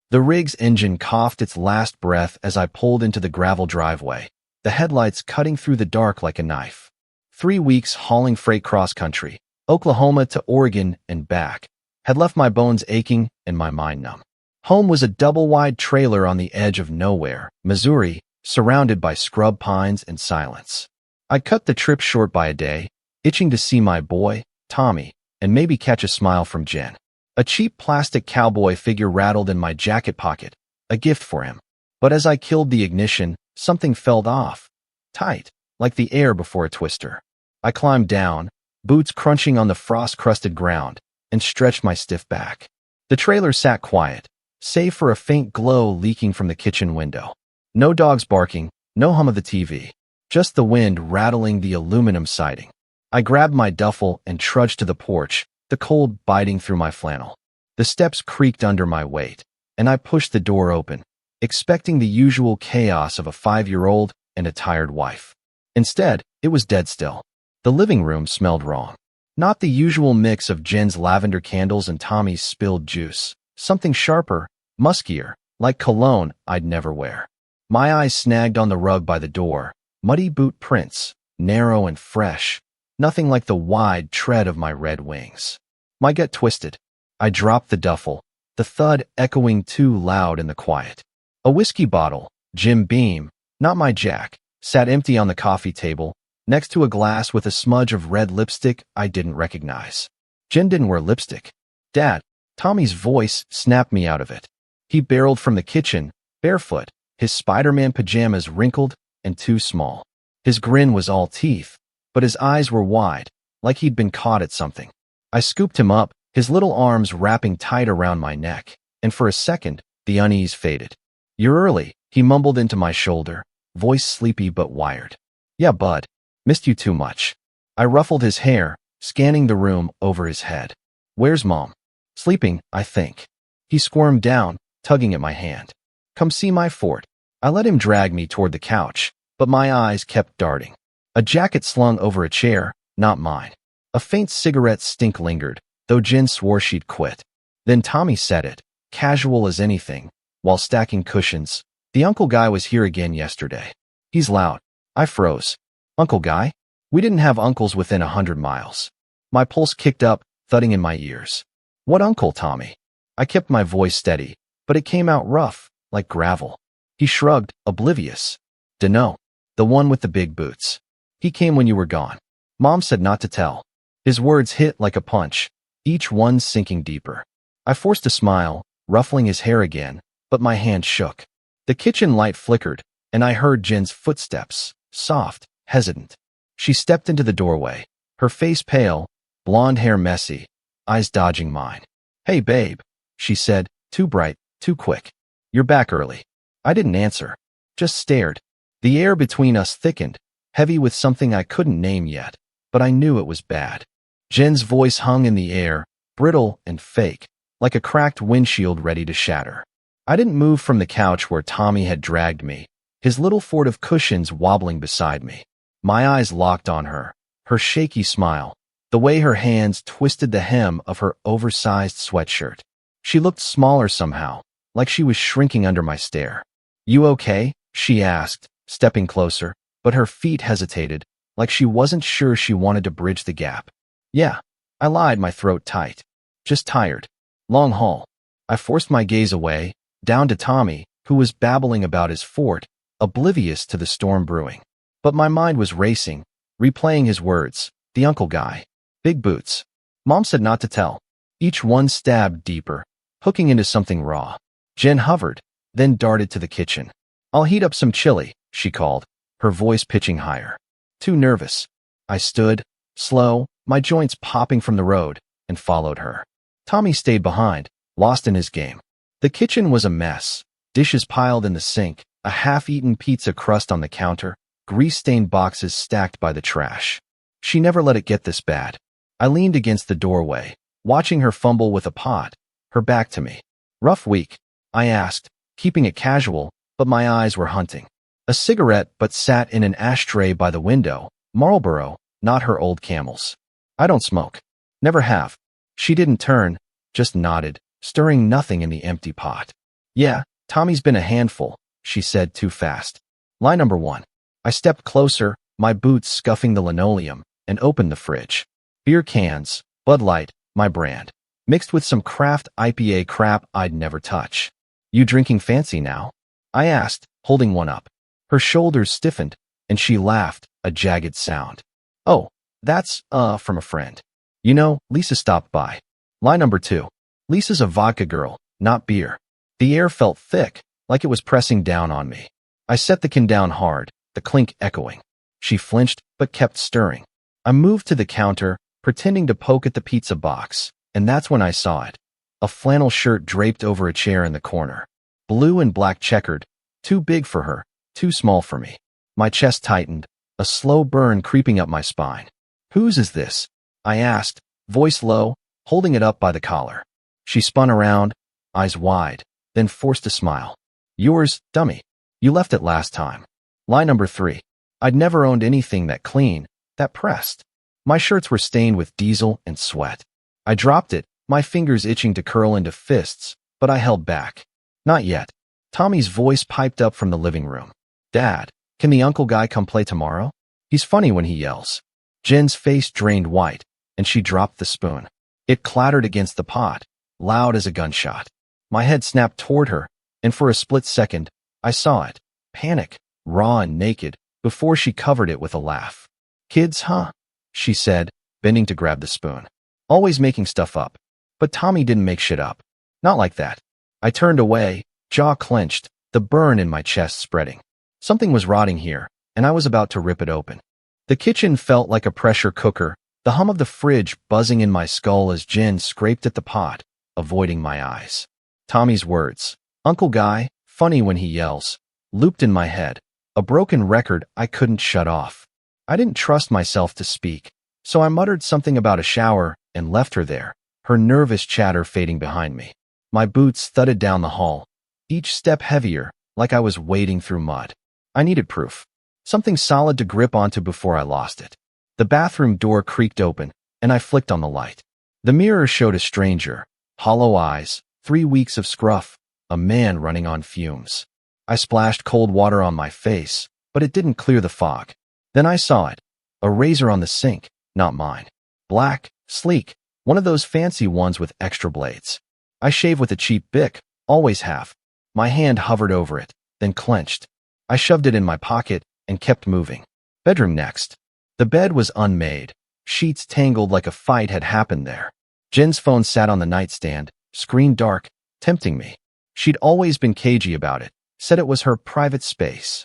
The rig's engine coughed its last breath as I pulled into the gravel driveway, the headlights cutting through the dark like a knife. 3 weeks hauling freight cross-country, Oklahoma to Oregon and back, had left my bones aching and my mind numb. Home was a double-wide trailer on the edge of nowhere, Missouri, surrounded by scrub pines and silence. I cut the trip short by a day, itching to see my boy, Tommy, and maybe catch a smile from Jen. A cheap plastic cowboy figure rattled in my jacket pocket, a gift for him. But as I killed the ignition, something felt off. Tight, like the air before a twister. I climbed down, boots crunching on the frost-crusted ground, and stretched my stiff back. The trailer sat quiet, save for a faint glow leaking from the kitchen window. No dogs barking, no hum of the TV. Just the wind rattling the aluminum siding. I grabbed my duffel and trudged to the porch, the cold biting through my flannel. The steps creaked under my weight, and I pushed the door open, expecting the usual chaos of a 5-year-old and a tired wife. Instead, it was dead still. The living room smelled wrong. Not the usual mix of Jen's lavender candles and Tommy's spilled juice. Something sharper, muskier, like cologne I'd never wear. My eyes snagged on the rug by the door, muddy boot prints, narrow and fresh. Nothing like the wide tread of my red wings. My gut twisted. I dropped the duffel, the thud echoing too loud in the quiet. A whiskey bottle, Jim Beam, not my Jack, sat empty on the coffee table, next to a glass with a smudge of red lipstick I didn't recognize. Jen didn't wear lipstick. Dad, Tommy's voice snapped me out of it. He barreled from the kitchen, barefoot, his Spider-Man pajamas wrinkled and too small. His grin was all teeth, but his eyes were wide, like he'd been caught at something. I scooped him up, his little arms wrapping tight around my neck, and for a second, the unease faded. "You're early," he mumbled into my shoulder, voice sleepy but wired. "Yeah, bud. Missed you too much." I ruffled his hair, scanning the room over his head. "Where's Mom?" "Sleeping, I think." He squirmed down, tugging at my hand. "Come see my fort." I let him drag me toward the couch, but my eyes kept darting. A jacket slung over a chair, not mine. A faint cigarette stink lingered, though Jen swore she'd quit. Then Tommy said it, casual as anything, while stacking cushions. "The Uncle Guy was here again yesterday. He's loud." I froze. "Uncle Guy?" We didn't have uncles within 100 miles. My pulse kicked up, thudding in my ears. "What uncle, Tommy?" I kept my voice steady, but it came out rough, like gravel. He shrugged, oblivious. "Dunno. The one with the big boots. He came when you were gone. Mom said not to tell." His words hit like a punch, each one sinking deeper. I forced a smile, ruffling his hair again, but my hand shook. The kitchen light flickered, and I heard Jen's footsteps, soft, hesitant. She stepped into the doorway, her face pale, blonde hair messy, eyes dodging mine. "Hey, babe," she said, too bright, too quick. "You're back early." I didn't answer, just stared. The air between us thickened, heavy with something I couldn't name yet, but I knew it was bad. Jen's voice hung in the air, brittle and fake, like a cracked windshield ready to shatter. I didn't move from the couch where Tommy had dragged me, his little fort of cushions wobbling beside me. My eyes locked on her, her shaky smile, the way her hands twisted the hem of her oversized sweatshirt. She looked smaller somehow, like she was shrinking under my stare. "You okay?" she asked, stepping closer, but her feet hesitated, like she wasn't sure she wanted to bridge the gap. "Yeah." I lied, my throat tight. "Just tired. Long haul." I forced my gaze away, down to Tommy, who was babbling about his fort, oblivious to the storm brewing. But my mind was racing, replaying his words. The Uncle Guy. Big boots. Mom said not to tell. Each one stabbed deeper, hooking into something raw. Jen hovered, then darted to the kitchen. "I'll heat up some chili," she called, her voice pitching higher. Too nervous. I stood, slow, my joints popping from the road, and followed her. Tommy stayed behind, lost in his game. The kitchen was a mess, dishes piled in the sink, a half-eaten pizza crust on the counter, grease-stained boxes stacked by the trash. She never let it get this bad. I leaned against the doorway, watching her fumble with a pot, her back to me. "Rough week?" I asked, keeping it casual, but my eyes were hunting. A cigarette but sat in an ashtray by the window, Marlboro, not her old Camels. "I don't smoke. Never have." She didn't turn, just nodded, stirring nothing in the empty pot. Yeah, Tommy's been a handful, she said too fast. Lie number 1. I stepped closer, my boots scuffing the linoleum, and opened the fridge. Beer cans, Bud Light, my brand, mixed with some craft IPA crap I'd never touch. You drinking fancy now? I asked, holding one up. Her shoulders stiffened, and she laughed, a jagged sound. Oh, that's, from a friend. You know, Lisa stopped by. Lie number 2. Lisa's a vodka girl, not beer. The air felt thick, like it was pressing down on me. I set the can down hard, the clink echoing. She flinched, but kept stirring. I moved to the counter, pretending to poke at the pizza box, and that's when I saw it. A flannel shirt draped over a chair in the corner. Blue and black checkered, too big for her, too small for me. My chest tightened, a slow burn creeping up my spine. Whose is this? I asked, voice low, holding it up by the collar. She spun around, eyes wide, then forced a smile. Yours, dummy. You left it last time. Lie number 3. I'd never owned anything that clean, that pressed. My shirts were stained with diesel and sweat. I dropped it, my fingers itching to curl into fists, but I held back. Not yet. Tommy's voice piped up from the living room. Dad, can the uncle guy come play tomorrow? He's funny when he yells. Jen's face drained white, and she dropped the spoon. It clattered against the pot, loud as a gunshot. My head snapped toward her, and for a split second, I saw it. Panic, raw and naked, before she covered it with a laugh. Kids, huh? She said, bending to grab the spoon. Always making stuff up. But Tommy didn't make shit up. Not like that. I turned away, jaw clenched, the burn in my chest spreading. Something was rotting here, and I was about to rip it open. The kitchen felt like a pressure cooker, the hum of the fridge buzzing in my skull as Jen scraped at the pot, avoiding my eyes. Tommy's words, Uncle Guy, funny when he yells, looped in my head, a broken record I couldn't shut off. I didn't trust myself to speak, so I muttered something about a shower and left her there, her nervous chatter fading behind me. My boots thudded down the hall, each step heavier, like I was wading through mud. I needed proof. Something solid to grip onto before I lost it. The bathroom door creaked open, and I flicked on the light. The mirror showed a stranger, hollow eyes, 3 weeks of scruff, a man running on fumes. I splashed cold water on my face, but it didn't clear the fog. Then I saw it, a razor on the sink, not mine. Black, sleek, one of those fancy ones with extra blades. I shave with a cheap Bic, always have. My hand hovered over it, then clenched. I shoved it in my pocket and kept moving. Bedroom next. The bed was unmade, sheets tangled like a fight had happened there. Jen's phone sat on the nightstand, screen dark, tempting me. She'd always been cagey about it, said it was her private space.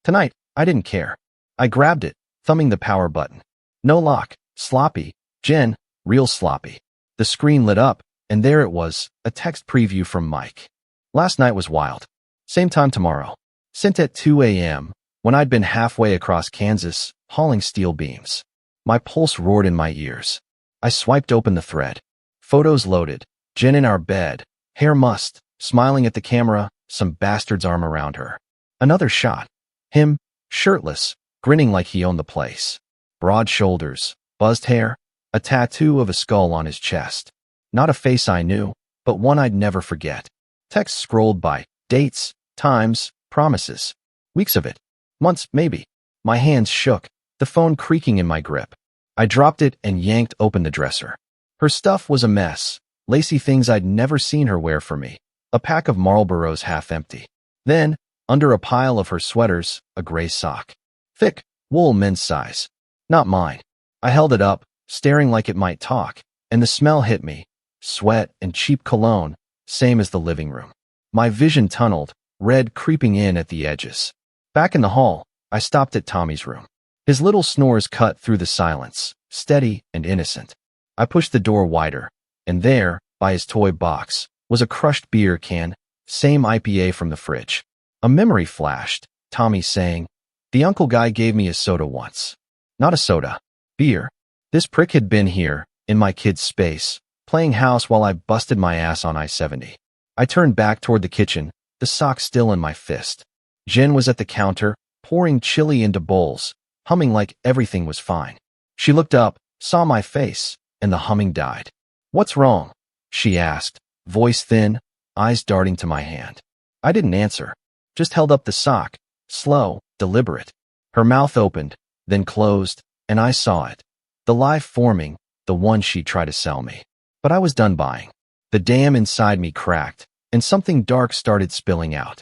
Tonight, I didn't care. I grabbed it, thumbing the power button. No lock, sloppy, Jen, real sloppy. The screen lit up, and there it was, a text preview from Mike. Last night was wild. Same time tomorrow. Sent at 2 a.m., when I'd been halfway across Kansas, hauling steel beams. My pulse roared in my ears. I swiped open the thread. Photos loaded. Jen in our bed, hair mussed, smiling at the camera, some bastard's arm around her. Another shot. Him, shirtless, grinning like he owned the place. Broad shoulders, buzzed hair, a tattoo of a skull on his chest. Not a face I knew, but one I'd never forget. Text scrolled by, dates, times, promises. Weeks of it. Months, maybe. My hands shook, the phone creaking in my grip. I dropped it and yanked open the dresser. Her stuff was a mess, lacy things I'd never seen her wear for me, a pack of Marlboros half empty. Then, under a pile of her sweaters, a gray sock. Thick, wool men's size. Not mine. I held it up, staring like it might talk, and the smell hit me. Sweat and cheap cologne, same as the living room. My vision tunneled, red creeping in at the edges. Back in the hall, I stopped at Tommy's room. His little snores cut through the silence, steady and innocent. I pushed the door wider, and there, by his toy box, was a crushed beer can, same IPA from the fridge. A memory flashed, Tommy saying, "The uncle guy gave me a soda once." Not a soda. Beer. This prick had been here, in my kid's space, playing house while I busted my ass on I-70. I turned back toward the kitchen, the sock still in my fist. Jen was at the counter, pouring chili into bowls, humming like everything was fine. She looked up, saw my face, and the humming died. "What's wrong?" she asked, voice thin, eyes darting to my hand. I didn't answer. Just held up the sock. Slow, deliberate. Her mouth opened, then closed, and I saw it. The lie forming, the one she'd tried to sell me. But I was done buying. The dam inside me cracked, and something dark started spilling out.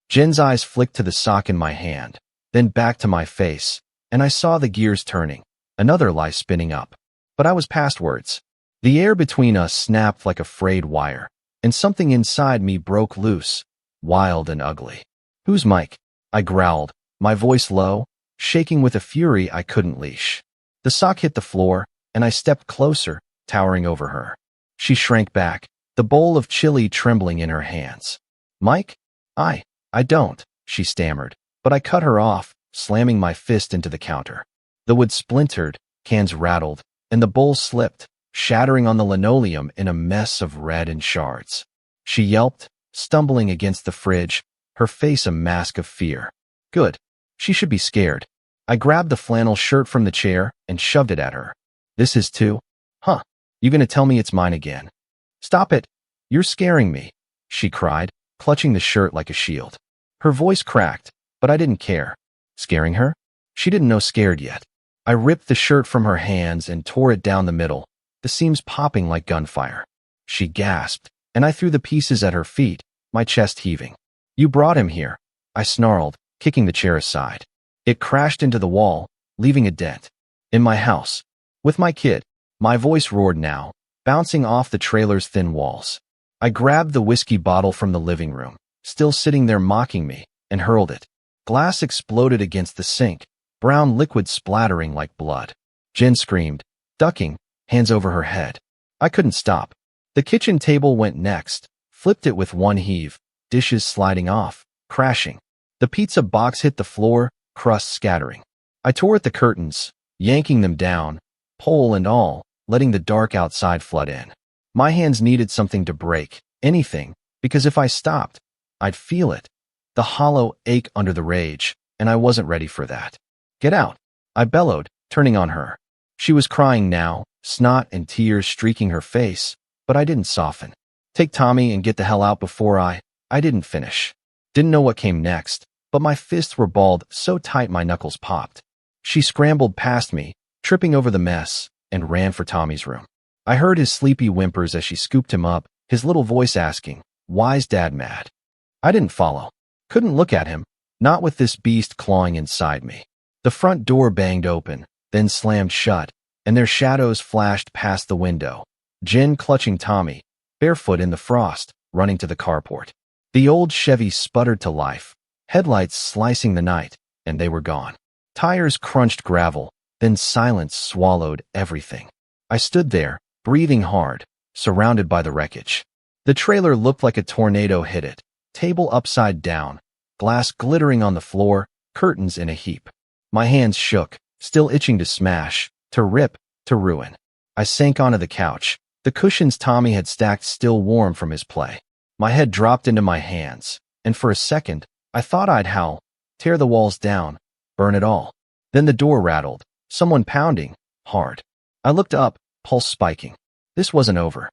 Jen's eyes flicked to the sock in my hand, then back to my face, and I saw the gears turning, another lie spinning up. But I was past words. The air between us snapped like a frayed wire, and something inside me broke loose, wild and ugly. "Who's Mike?" I growled, my voice low, shaking with a fury I couldn't leash. The sock hit the floor, and I stepped closer, towering over her. She shrank back, the bowl of chili trembling in her hands. "Mike? I don't," she stammered, but I cut her off, slamming my fist into the counter. The wood splintered, cans rattled, and the bowl slipped, shattering on the linoleum in a mess of red and shards. She yelped, stumbling against the fridge, her face a mask of fear. Good. She should be scared. I grabbed the flannel shirt from the chair and shoved it at her. "This is too? Huh? You gonna tell me it's mine again?" "Stop it. You're scaring me," she cried, clutching the shirt like a shield. Her voice cracked, but I didn't care. Scaring her? She didn't know scared yet. I ripped the shirt from her hands and tore it down the middle, the seams popping like gunfire. She gasped, and I threw the pieces at her feet, my chest heaving. "You brought him here," I snarled, kicking the chair aside. It crashed into the wall, leaving a dent. "In my house. With my kid." My voice roared now, bouncing off the trailer's thin walls. I grabbed the whiskey bottle from the living room, still sitting there mocking me, and hurled it. Glass exploded against the sink, brown liquid splattering like blood. Jen screamed, ducking, hands over her head. I couldn't stop. The kitchen table went next, flipped it with one heave, dishes sliding off, crashing. The pizza box hit the floor, crust scattering. I tore at the curtains, yanking them down, pole and all, letting the dark outside flood in. My hands needed something to break, anything, because if I stopped, I'd feel it. The hollow ache under the rage, and I wasn't ready for that. "Get out," I bellowed, turning on her. She was crying now, snot and tears streaking her face, but I didn't soften. "Take Tommy and get the hell out before I didn't finish." Didn't know what came next, but my fists were balled so tight my knuckles popped. She scrambled past me, tripping over the mess, and ran for Tommy's room. I heard his sleepy whimpers as she scooped him up, his little voice asking, "Why's Dad mad?" I didn't follow. Couldn't look at him, not with this beast clawing inside me. The front door banged open, then slammed shut, and their shadows flashed past the window. Jen clutching Tommy, barefoot in the frost, running to the carport. The old Chevy sputtered to life, headlights slicing the night, and they were gone. Tires crunched gravel, then silence swallowed everything. I stood there, breathing hard, surrounded by the wreckage. The trailer looked like a tornado hit it, table upside down, glass glittering on the floor, curtains in a heap. My hands shook, still itching to smash, to rip, to ruin. I sank onto the couch, the cushions Tommy had stacked still warm from his play. My head dropped into my hands, and for a second, I thought I'd howl, tear the walls down, burn it all. Then the door rattled, someone pounding, hard. I looked up, pulse spiking. This wasn't over.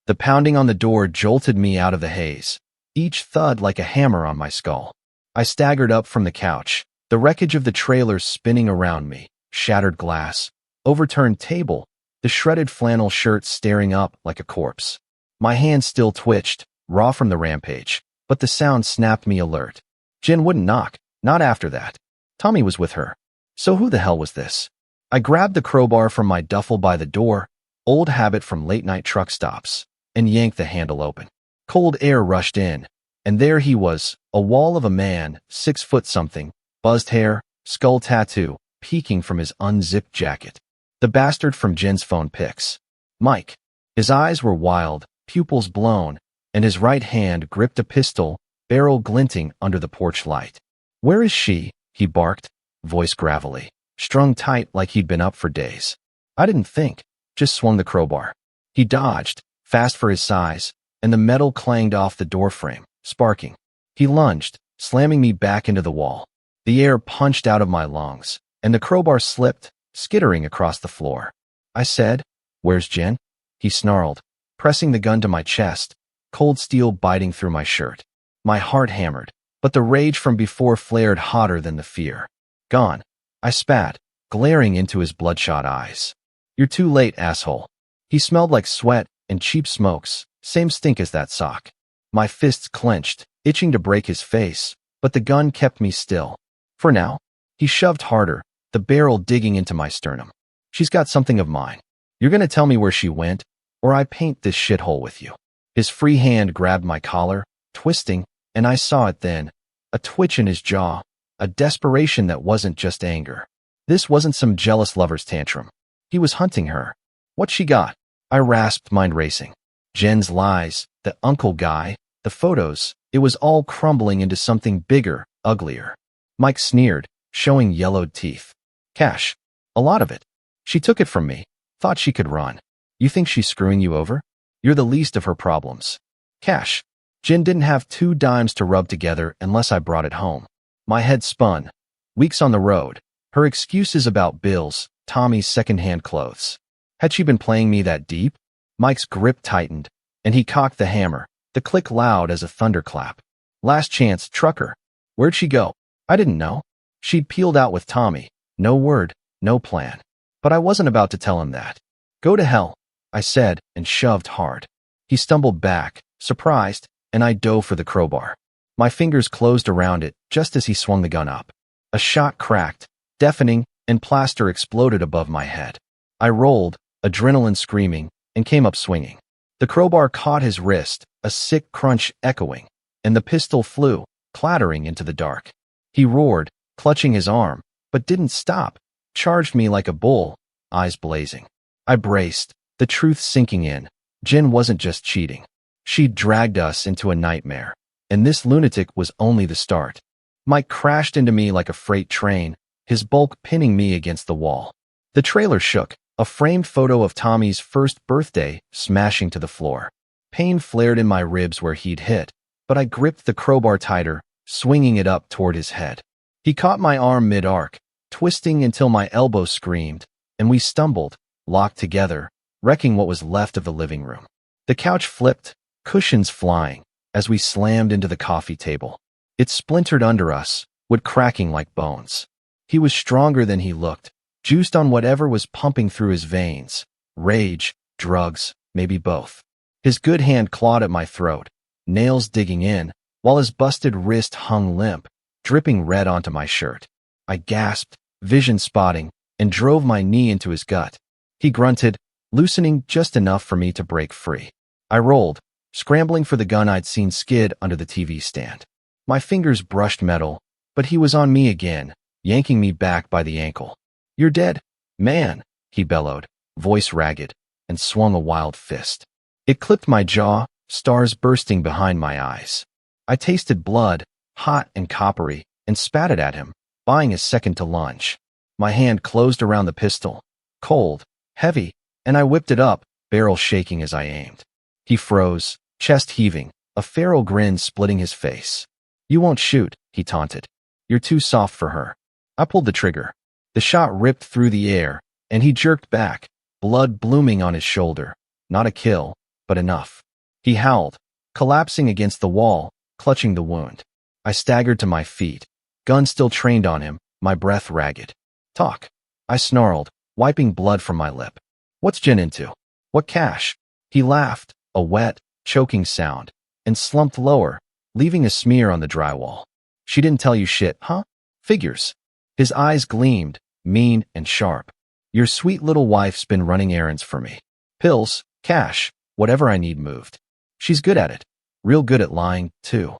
The pounding on the door jolted me out of the haze, each thud like a hammer on my skull. I staggered up from the couch, the wreckage of the trailer spinning around me, shattered glass, overturned table, the shredded flannel shirt staring up like a corpse. My hands still twitched, raw from the rampage, but the sound snapped me alert. Jen wouldn't knock, not after that. Tommy was with her. So who the hell was this? I grabbed the crowbar from my duffel by the door, old habit from late-night truck stops, and yanked the handle open. Cold air rushed in, and there he was, a wall of a man, 6 foot something, buzzed hair, skull tattoo, peeking from his unzipped jacket. The bastard from Jen's phone pics. Mike. His eyes were wild, pupils blown, and his right hand gripped a pistol, barrel glinting under the porch light. "Where is she?" he barked, voice gravelly, strung tight like he'd been up for days. I didn't think, just swung the crowbar. He dodged, fast for his size, and the metal clanged off the doorframe, sparking. He lunged, slamming me back into the wall. The air punched out of my lungs, and the crowbar slipped, skittering across the floor. I said, "Where's Jen?" He snarled, pressing the gun to my chest, cold steel biting through my shirt. My heart hammered, but the rage from before flared hotter than the fear. Gone, I spat, glaring into his bloodshot eyes. You're too late, asshole. He smelled like sweat and cheap smokes, same stink as that sock. My fists clenched, itching to break his face, but the gun kept me still. For now. He shoved harder, the barrel digging into my sternum. She's got something of mine. You're gonna tell me where she went, or I paint this shithole with you. His free hand grabbed my collar, twisting, and I saw it then. A twitch in his jaw, a desperation that wasn't just anger. This wasn't some jealous lover's tantrum. He was hunting her. What she got? I rasped, mind racing. Jen's lies, the uncle guy, the photos, it was all crumbling into something bigger, uglier. Mike sneered, showing yellowed teeth. Cash. A lot of it. She took it from me. Thought she could run. You think she's screwing you over? You're the least of her problems. Cash. Jen didn't have 2 dimes to rub together unless I brought it home. My head spun. Weeks on the road. Her excuses about bills, Tommy's secondhand clothes. Had she been playing me that deep? Mike's grip tightened, and he cocked the hammer, the click loud as a thunderclap. Last chance, trucker. Where'd she go? I didn't know. She'd peeled out with Tommy. No word, no plan. But I wasn't about to tell him that. Go to hell, I said, and shoved hard. He stumbled back, surprised, and I dove for the crowbar. My fingers closed around it just as he swung the gun up. A shot cracked, deafening, and plaster exploded above my head. I rolled, adrenaline screaming, and came up swinging. The crowbar caught his wrist, a sick crunch echoing, and the pistol flew, clattering into the dark. He roared, clutching his arm, but didn't stop, charged me like a bull, eyes blazing. I braced, the truth sinking in. Jen wasn't just cheating. She'd dragged us into a nightmare, and this lunatic was only the start. Mike crashed into me like a freight train, his bulk pinning me against the wall. The trailer shook, a framed photo of Tommy's first birthday smashing to the floor. Pain flared in my ribs where he'd hit, but I gripped the crowbar tighter, swinging it up toward his head. He caught my arm mid-arc, twisting until my elbow screamed, and we stumbled, locked together, wrecking what was left of the living room. The couch flipped, cushions flying, as we slammed into the coffee table. It splintered under us, wood cracking like bones. He was stronger than he looked, juiced on whatever was pumping through his veins. Rage, drugs, maybe both. His good hand clawed at my throat, nails digging in, while his busted wrist hung limp, dripping red onto my shirt. I gasped, vision spotting, and drove my knee into his gut. He grunted, loosening just enough for me to break free. I rolled, scrambling for the gun I'd seen skid under the TV stand. My fingers brushed metal, but he was on me again, yanking me back by the ankle. You're dead, man, he bellowed, voice ragged, and swung a wild fist. It clipped my jaw, stars bursting behind my eyes. I tasted blood, hot and coppery, and spat it at him, buying a second to lunge. My hand closed around the pistol, cold, heavy, and I whipped it up, barrel shaking as I aimed. He froze, chest heaving, a feral grin splitting his face. You won't shoot, he taunted. You're too soft for her. I pulled the trigger. The shot ripped through the air, and he jerked back, blood blooming on his shoulder. Not a kill, but enough. He howled, collapsing against the wall, clutching the wound. I staggered to my feet, gun still trained on him, my breath ragged. Talk. I snarled, wiping blood from my lip. What's Jen into? What cash? He laughed, a wet, choking sound, and slumped lower, leaving a smear on the drywall. She didn't tell you shit, huh? Figures. His eyes gleamed, mean and sharp. Your sweet little wife's been running errands for me. Pills, cash, whatever I need moved. She's good at it. Real good at lying, too.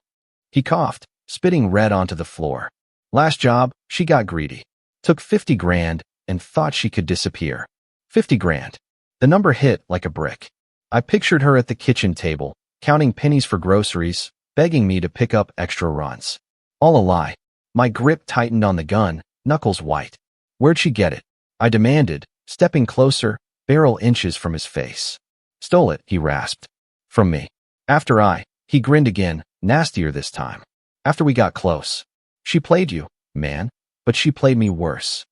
He coughed, spitting red onto the floor. Last job, she got greedy. Took 50 grand and thought she could disappear. 50 grand. The number hit like a brick. I pictured her at the kitchen table, counting pennies for groceries, begging me to pick up extra runs. All a lie. My grip tightened on the gun, knuckles white. Where'd she get it? I demanded, stepping closer, barrel inches from his face. Stole it, he rasped. From me. He grinned again, nastier this time. After we got close. She played you, man, but she played me worse.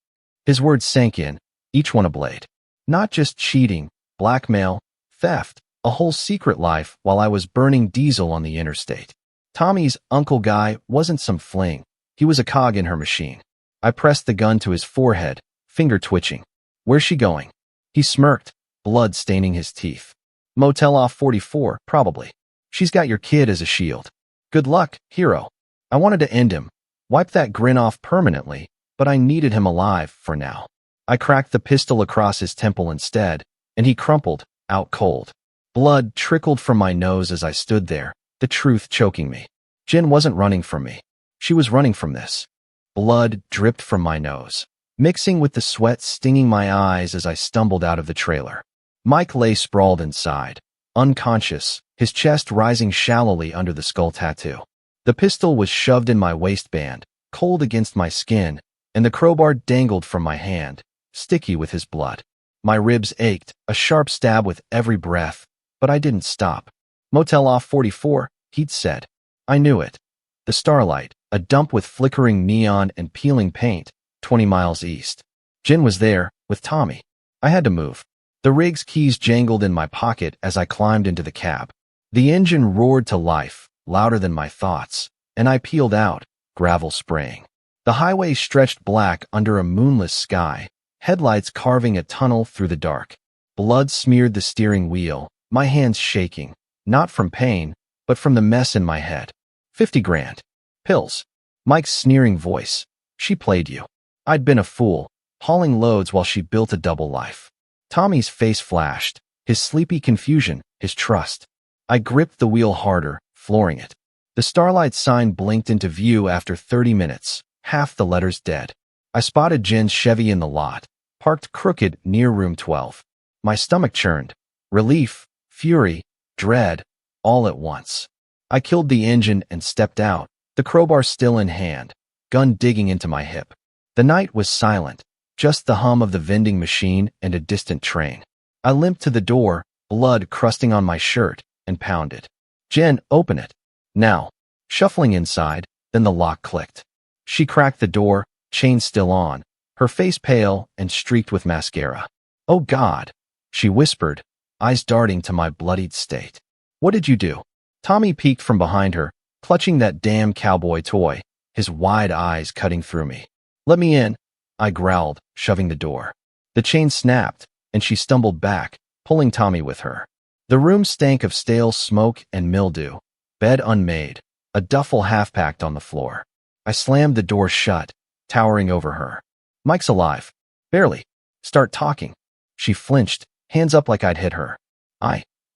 His words sank in, each one a blade. Not just cheating, blackmail, theft, a whole secret life while I was burning diesel on the interstate. Tommy's uncle guy wasn't some fling. He was a cog in her machine. I pressed the gun to his forehead, finger twitching. Where's she going? He smirked, blood staining his teeth. Motel off 44, probably. She's got your kid as a shield. Good luck, hero. I wanted to end him, wipe that grin off permanently, but I needed him alive for now. I cracked the pistol across his temple instead, and he crumpled, out cold. Blood trickled from my nose as I stood there, the truth choking me. Jen wasn't running from me. She was running from this. Blood dripped from my nose, mixing with the sweat stinging my eyes as I stumbled out of the trailer. Mike lay sprawled inside, unconscious, his chest rising shallowly under the skull tattoo. The pistol was shoved in my waistband, cold against my skin, and the crowbar dangled from my hand, sticky with his blood. My ribs ached, a sharp stab with every breath, but I didn't stop. Motel off 44, he'd said. I knew it. The Starlight, a dump with flickering neon and peeling paint, 20 miles east. Jen was there, with Tommy. I had to move. The rig's keys jangled in my pocket as I climbed into the cab. The engine roared to life, louder than my thoughts, and I peeled out, gravel spraying. The highway stretched black under a moonless sky, headlights carving a tunnel through the dark. Blood smeared the steering wheel, my hands shaking, not from pain, but from the mess in my head. 50 grand. Pills. Mike's sneering voice. She played you. I'd been a fool, hauling loads while she built a double life. Tommy's face flashed, his sleepy confusion, his trust. I gripped the wheel harder, flooring it. The Starlight sign blinked into view after 30 minutes, half the letters dead. I spotted Jen's Chevy in the lot, parked crooked near room 12. My stomach churned. Relief, fury, dread, all at once. I killed the engine and stepped out, the crowbar still in hand, gun digging into my hip. The night was silent, just the hum of the vending machine and a distant train. I limped to the door, blood crusting on my shirt, and pounded. Jen, open it. Now. Shuffling inside, then the lock clicked. She cracked the door, chain still on, her face pale and streaked with mascara. Oh God, she whispered, eyes darting to my bloodied state. What did you do? Tommy peeked from behind her, clutching that damn cowboy toy, his wide eyes cutting through me. Let me in, I growled, shoving the door. The chain snapped, and she stumbled back, pulling Tommy with her. The room stank of stale smoke and mildew, bed unmade, a duffel half-packed on the floor. I slammed the door shut, towering over her. Mike's alive. Barely. Start talking. She flinched, hands up like I'd hit her.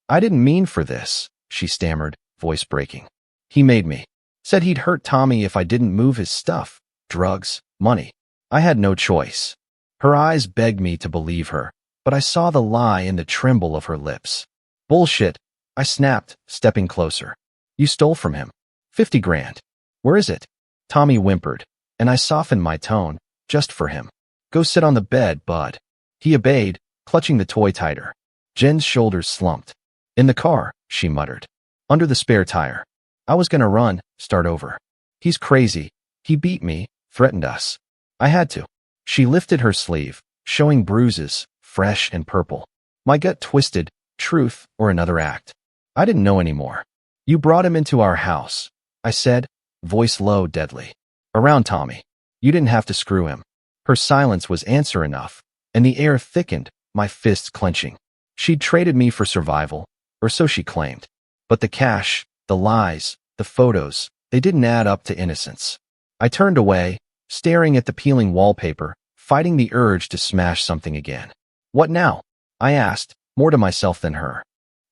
I didn't mean for this, she stammered, voice breaking. He made me. Said he'd hurt Tommy if I didn't move his stuff. Drugs, money. I had no choice. Her eyes begged me to believe her, but I saw the lie in the tremble of her lips. Bullshit, I snapped, stepping closer. You stole from him. 50 grand. Where is it? Tommy whimpered, and I softened my tone, just for him. Go sit on the bed, bud. He obeyed, clutching the toy tighter. Jen's shoulders slumped. In the car, she muttered. Under the spare tire. I was gonna run, start over. He's crazy. He beat me, threatened us. I had to. She lifted her sleeve, showing bruises, fresh and purple. My gut twisted, truth or another act. I didn't know anymore. You brought him into our house, I said, voice low, deadly. Around Tommy. You didn't have to screw him. Her silence was answer enough, and the air thickened, my fists clenching. She'd traded me for survival, or so she claimed. But the cash, the lies, the photos, they didn't add up to innocence. I turned away, staring at the peeling wallpaper, fighting the urge to smash something again. What now? I asked, more to myself than her.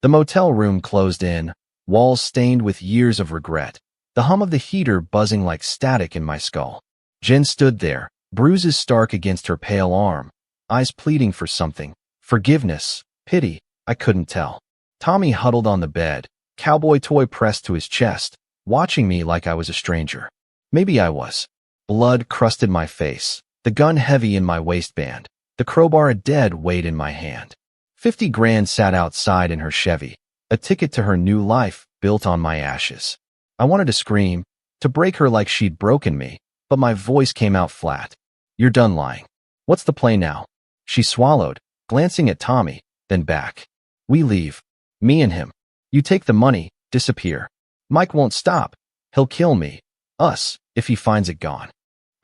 The motel room closed in, walls stained with years of regret, the hum of the heater buzzing like static in my skull. Jen stood there, bruises stark against her pale arm, eyes pleading for something, forgiveness, pity, I couldn't tell. Tommy huddled on the bed, cowboy toy pressed to his chest, watching me like I was a stranger. Maybe I was. Blood crusted my face, the gun heavy in my waistband, the crowbar a dead weight in my hand. 50 grand sat outside in her Chevy, a ticket to her new life built on my ashes. I wanted to scream, to break her like she'd broken me, but my voice came out flat. You're done lying. What's the play now? She swallowed, glancing at Tommy, then back. We leave. Me and him. You take the money, disappear. Mike won't stop. He'll kill me. Us, if he finds it gone.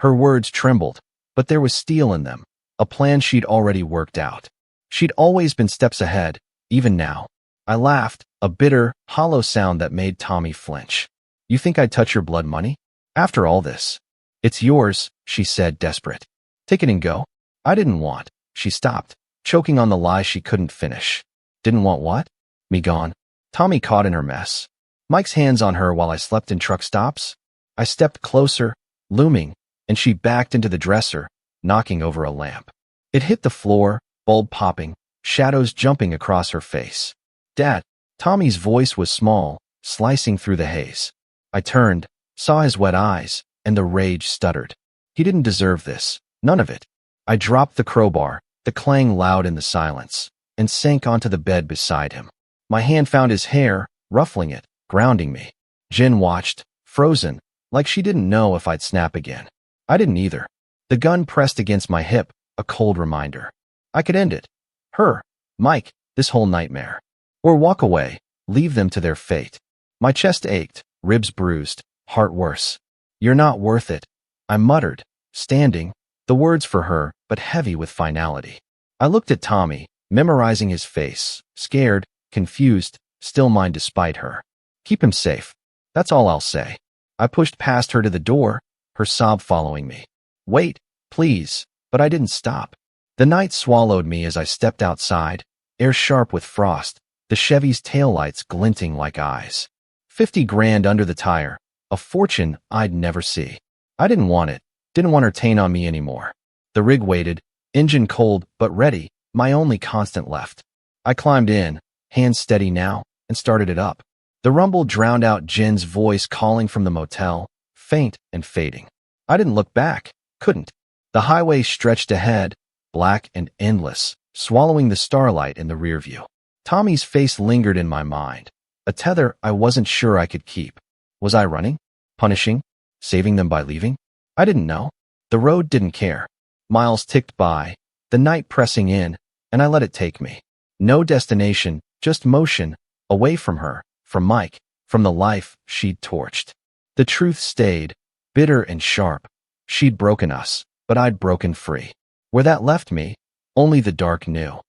Her words trembled, but there was steel in them, a plan she'd already worked out. She'd always been steps ahead, even now. I laughed, a bitter, hollow sound that made Tommy flinch. You think I'd touch your blood money? After all this? It's yours, she said, desperate. Take it and go. I didn't want. She stopped, choking on the lie she couldn't finish. Didn't want what? Me gone. Tommy caught in her mess. Mike's hands on her while I slept in truck stops? I stepped closer, looming, and she backed into the dresser, knocking over a lamp. It hit the floor, bulb popping, shadows jumping across her face. Dad. Tommy's voice was small, slicing through the haze. I turned, saw his wet eyes, and the rage stuttered. He didn't deserve this, none of it. I dropped the crowbar, the clang loud in the silence, and sank onto the bed beside him. My hand found his hair, ruffling it, grounding me. Jen watched, frozen, like she didn't know if I'd snap again. I didn't either. The gun pressed against my hip, a cold reminder. I could end it. Her, Mike, this whole nightmare. Or walk away, leave them to their fate. My chest ached, ribs bruised, heart worse. You're not worth it, I muttered, standing, the words for her, but heavy with finality. I looked at Tommy, memorizing his face, scared, confused, still mine despite her. Keep him safe. That's all I'll say. I pushed past her to the door, her sob following me. Wait, please, but I didn't stop. The night swallowed me as I stepped outside, air sharp with frost, the Chevy's taillights glinting like eyes. 50 grand under the tire, a fortune I'd never see. I didn't want it, didn't want her taint on me anymore. The rig waited, engine cold but ready, my only constant left. I climbed in, hands steady now, and started it up. The rumble drowned out Jen's voice calling from the motel, faint and fading. I didn't look back, couldn't. The highway stretched ahead, black and endless, swallowing the starlight in the rear view. Tommy's face lingered in my mind, a tether I wasn't sure I could keep. Was I running? Punishing? Saving them by leaving? I didn't know. The road didn't care. Miles ticked by, the night pressing in, and I let it take me. No destination, just motion, away from her, from Mike, from the life she'd torched. The truth stayed, bitter and sharp. She'd broken us, but I'd broken free. Where that left me, only the dark knew.